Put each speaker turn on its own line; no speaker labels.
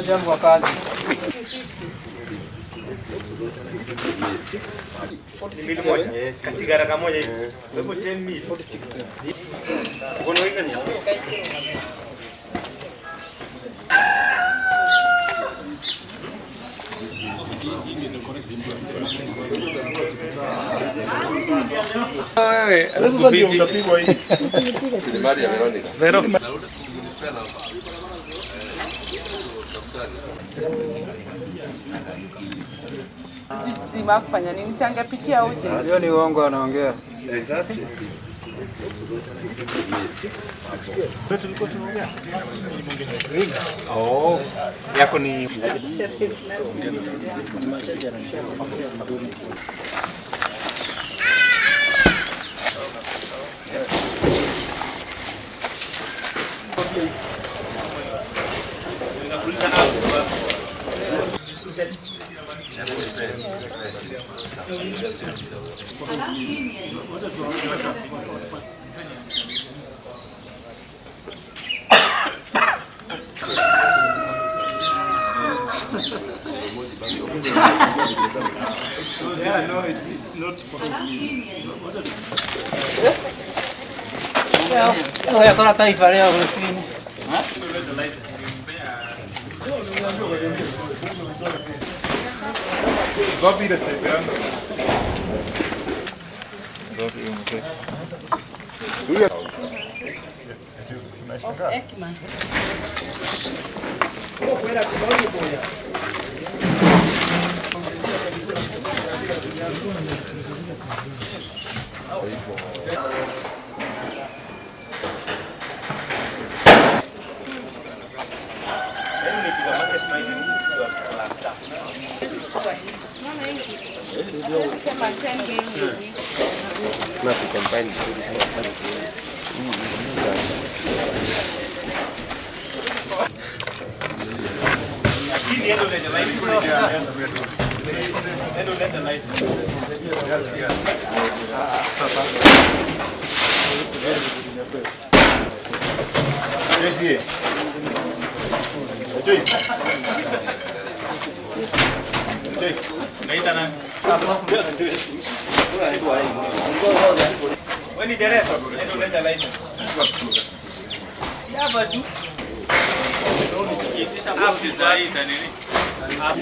Jambo wa kazi.
46 Thigara kamoja hivi. Wewe 10 mil 46. Uko na weka ni?
Sasa ndio mtapigwa hii. Sinimari ya Veronica.
Sima kufanya nini? Si angepitia uje.
Hiyo ni uongo anaongea.
Exactly.
Tulikuwa tunaongea. Oh, yako ni
Yeah, no, it is not possible.
Oya kona taifa leo kusini.
Wapi ile taifa yangu? Suya.
Ekman.
Na kucombine
Wewe ni dereva, ndio unaleta license. Hapa tu. Hapo zaidi nini? Hapo.